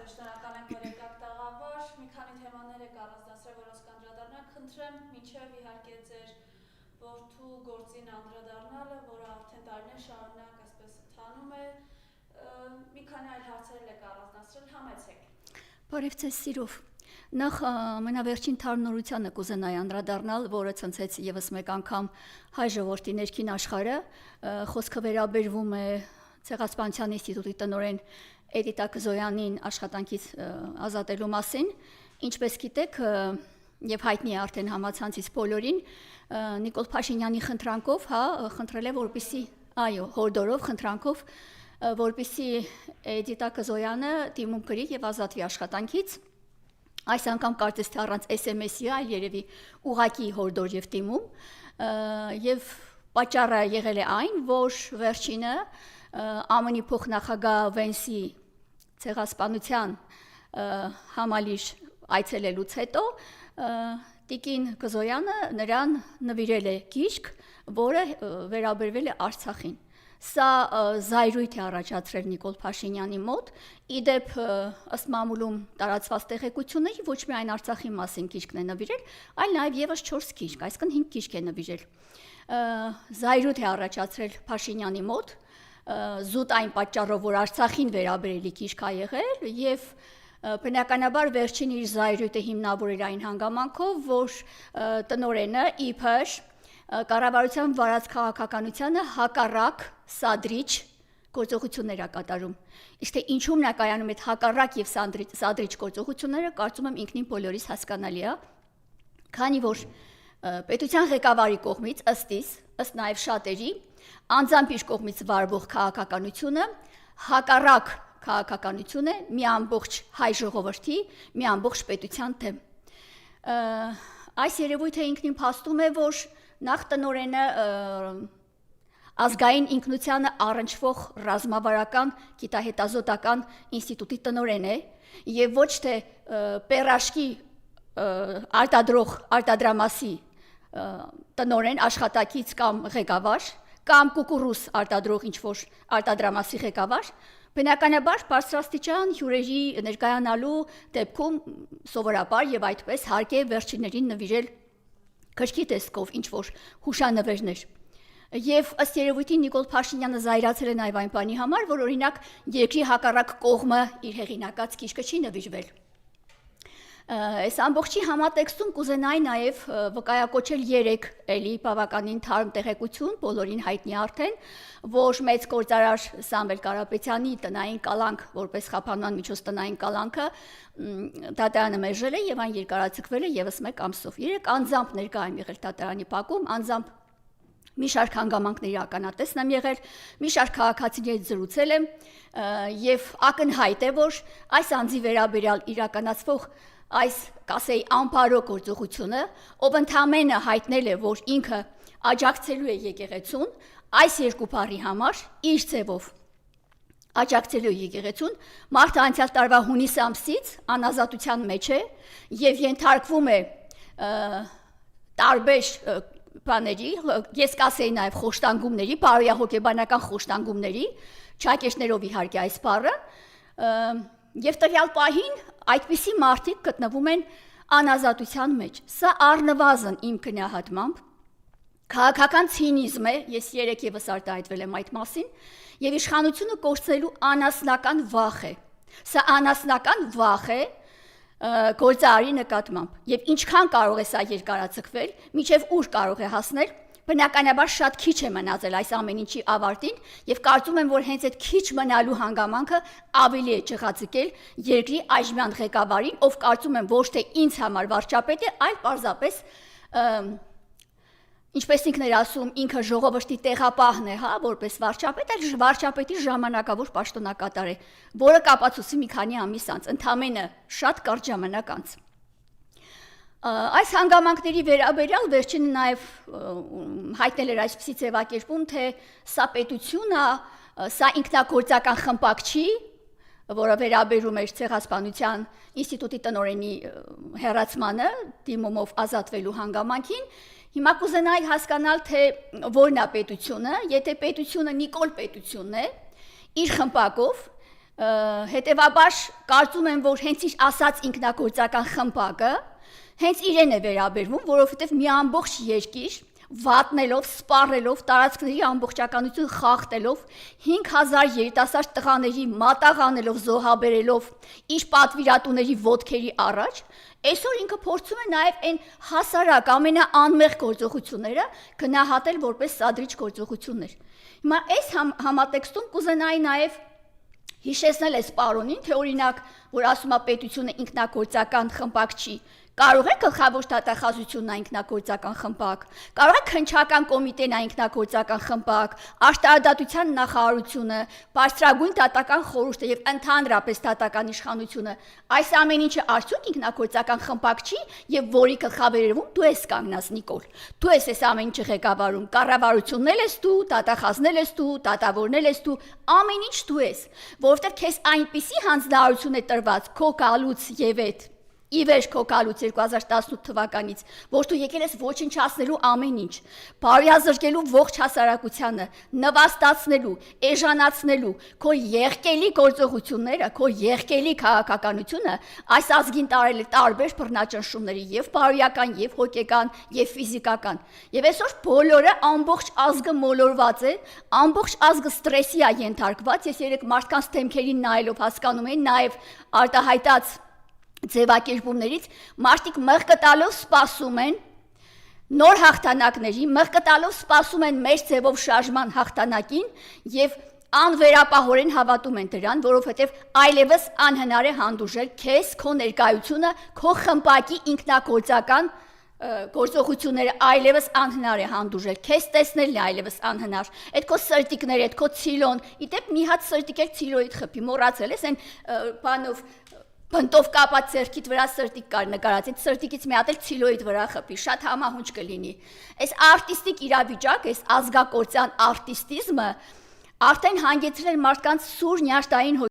Շնորհակալ ենք, որ եկաք տաղավար, մի քանի թեմաներ եք առանձնացրել, որոնց կանդրադառնանք, խնդրեմ մինչև իհարկե ձեր որդու գործին անդրադառնալը, որը արդեն տարիներ շարունակ այսպես ընթանում է, մի քանի այլ հարցեր եք առանձնացրել, համեցեք։ Բարև ձեզ սիրով։ Նախ ամենավերջին թարմնորությանը կուզենայի անդրադառնալ, որը ցնցեց եւս մեկ անգամ հայ ժողովրդի ներքին աշխարհը, խոսքը վերաբերվում է Ցեղասպանության ինստիտուտի տնօրեն Էդիտա Կզոյանին աշխատանքից ազատելու մասին, ինչպես գիտեք, եւ հայտնի է արդեն համացանցից բոլորին, Նիկոլ Փաշինյանի խնդրանքով, խնդրել է որպեսզի, հորդորով խնդրանքով, որպեսզի Էդիտա Կզոյանը դիմում գրի եւ ազատվի աշխատանքից։ Այս անգամ կարծես թե առանց SMS-ի, այլ երևի ուղղակի հորդոր եւ դիմում, եւ պատճառը եղել է այն, որ վերջինը ԱՄՆ-ի փոխնախագահ Վենսի ցեղասպանության համալիր այցելելուց հետո Տիկին Կզոյանը նրան նվիրել է գիրք, որը վերաբերվել է Արցախին։ Սա զայրույթ է առաջացրել Նիկոլ Փաշինյանի մոտ, իդեպ ըստ մամուլում տարածված տեղեկությունների ոչ միայն Արցախի մասին գիրքն է նվիրել, այլ նաև եւս 4 գիրք, այսինքն 5 գիրք է նվիրել։ Զայրույթ է առաջացրել Փաշինյանի մոտ, զուտ այն պատճառով, որ Արցախին վերաբերելի գիրք է եղել եւ բնականաբար վերջին իր զայրույթը հիմնավորել այն հանգամանքով, որ տնօրենը իբր կառավարության վարած քաղաքականությանը հակառակ սադրիչ գործողություններ է կատարում։ Իսկ թե ինչու՞մն է կայանում այդ հակառակ եւ սադրիչ գործողությունները, կարծում եմ ինքնին բոլորիս հասկանալի է, քանի որ պետության ղեկավարի կողմից ըստ նաեւ շատերի անձամբ իր կողմից վարվող քաղաքականությունը հակառակ քաղաքականություն է մի ամբողջ հայ ժողովրդի, մի ամբողջ պետության դեմ։ Այս երևույթը ինքնին փաստում է, որ նախ տնօրենը ազգային ինքնությանը առնչվող ռազմավարական գիտահետազոտական ինստիտուտի տնօրեն է եւ ոչ թե պերաշկի արտադրամասի տնօրեն աշխատակից կամ ղեկավար կամ կուկուրուս արտադրող ինչ-որ արտադրամասի ղեկավար, բնականաբար բարձրաստիճան հյուրերի ներկայանալու դեպքում սովորաբար եւ այդպես հարկ է վերջիններին նվիրել քրքի տեսքով ինչ-որ հուշանվերներ։ Եվ ըստ երևույթին Նիկոլ Փաշինյանը զայրացել է նաև այն բանի համար, որ օրինակ երկրի հակառակ կողմը իր հեղինակած գիրքը չի նվիրվել։ Այս ամբողջի համատեքստում կուզենայի նաև վկայակոչել 3 էլի բավականին թարմ տեղեկություն, բոլորին հայտնի արդեն, որ մեծ գործարար Սամվել Կարապետյանի տնային կալանք, որպես խափանման միջոց տնային կալանքը դատարանը մերժել է եւ այն երկարաձգվել է եւս մեկ ամսով։ 3 անձամբ ներկա եմ եղել դատարանի բակում, անձամբ մի շարք հանգամանքների ականատեսն եմ եղել, մի շարք քաղաքացիների հետ զրուցել եմ եւ ակնհայտ է, որ այս անձի վերաբերյալ իրականացվող այս կասեի անբարո գործողությունը, ով ընդամենը հայտնել է, որ ինքը աջակցելու է եկեղեցուն, այս երկու բառի համար իր ձևով աջակցելու է եկեղեցուն, մարդը անցյալ տարվա հունիս ամսից անազատության մեջ է եւ ենթարկվում է տարբեր բաների, ես կասեի նաև խոշտանգումների, բարոյահոգեբանական խոշտանգումների, չակեշներով իհարկե այս բառը, եւ տվյալ պահին այդպիսի մարդիկ գտնվում են անազատության մեջ։ Սա առնվազն իմ գնահատմամբ քաղաքական ցինիզմ է, ես 3 եւս արտահայտվել եմ այդ մասին, եւ իշխանությունը կորցնելու անասնական վախ է։ Սա անասնական վախ է գործարարի նկատմամբ եւ ինչքան կարող է սա երկարաձգվել, միջև ուր կարող է հասնել, բնականաբար շատ քիչ է մնացել այս ամեն ինչի ավարտին եւ կարծում եմ, որ հենց այդ քիչ մնալու հանգամանքը ավելի է ճղածկել երկրի այժմյան ղեկավարին, ով կարծում եմ ոչ թե ինձ համար վարչապետ է, այլ պարզապես ինչպես ինքն էր ասում, ինքը ժողովրդի տեղապահն է, որպես վարչապետ, այլ վարչապետի ժամանակավոր պաշտոնակատար է, որը կապացուցի մի քանի ամիս անց, ընդամենը շատ կարճ ժամանակ անց։ Այս հանգամանքների վերաբերյալ վերջինը նաև հայտնել էր այսպիսի ձևակերպում, թե սա պետություն է, սա ինքնագործական խմբակ չի, որը վերաբերում էր Ցեղասպանության ինստիտուտի տնօրենի հեռացմանը, դիմումով ազատվելու հանգամանքին։ Հիմա կուզենայի հասկանալ, թե որն է պետությունը, եթե պետությունը Նիկոլ պետությունն է, իր խմբակով, Հետևաբար կարծում եմ, որ հենց իր ասած ինքնագործական խմբակը հենց իրեն է վերաբերվում, որովհետև մի ամբողջ երկիր վատնելով, սպառելով, տարածքների ամբողջականություն խախտելով, 5000 երիտասարդ տղաների մատաղանելով, զոհաբերելով իր պատվիրատուների ոտքերի առաջ, այսօր ինքը փորձում է նաև այն հասարակ ամենաանմեղ գործողությունները գնահատել որպես սադրիչ գործողություններ։ Հիմա այս համատեքստում կուզենայի նաև հիշեցնել այս պարոնին, թե օրինակ, որ ասում է պետությունը ինքնագործական խմբակ չի, կարող է գլխավոր դատախազությունն է ինքնագործական խմբակ, կարող է քննչական կոմիտեն է ինքնագործական խմբակ, արտարադատության նախարարությունը, բարձրագույն դատական խորհուրդը եւ ընդհանրապես դատական իշխանությունը, այս ամեն ինչը արդյոք ինքնագործական խմբակ չի եւ որի գլխավերևում դու ես կանգնած Նիկոլ, դու ես այս ամեն ինչը ղեկավարում, կառավարությունն ես դու, դատախազն ես դու, դատավորն ես դու, ամեն ինչ դու ես, որովհետեւ քեզ այնպիսի հանձնարարություն է տրված քո գալուց եւ այդ Իվեր քո գալուց 2018 թվականից, որ դու եկել ես ոչնչացնելու ամեն ինչ, բարոյազրկելու ողջ հասարակությանը, նվաստացնելու, էժանացնելու քո եղկելի գործողությունները, քո եղկելի քաղաքականությունը այս ազգին տարել է տարբեր բռնաճնշումների եւ բարոյական, եւ հոգեկան, եւ ֆիզիկական։ Եվ այսօր բոլորը ամբողջ ազգը մոլորված է, ամբողջ ազգը ստրեսի է ենթարկված։ Ես երեք մարդկանց դեմքերին նայելով հասկանում եմ նաեւ արտահայտած ձևակերպումներից մարդիկ մղկտալով սպասում են նոր հաղթանակների, մղկտալով սպասում են մեր ձևով շարժման հաղթանակին եւ անվերապահորեն հավատում են դրան, որովհետեւ այլևս անհնար է հանդուրժել քեզ, քո ներկայությունը, քո խմբակի ինքնագործական գործողությունները այլևս անհնար է հանդուրժել, քեզ տեսնելն է այլևս անհնար, այդ քո սրտիկները, այդ քո ցիլոն, իդեպ մի հատ սրտիկ է ցիլոիդ խփի, մոռացել ես այն բանով Բնտով կապած սրտիկիդ վրա սրտիկ կար նկարած, այդ սրտիկից մի հատ էլ ցիլոիդ վրա խփի, շատ համահունչ կլինի։ Այս արտիստիկ իրավիճակը, այս ազգակործյան արտիստիզմը արդեն հանգեցրել մարդկանց սուր նյարդային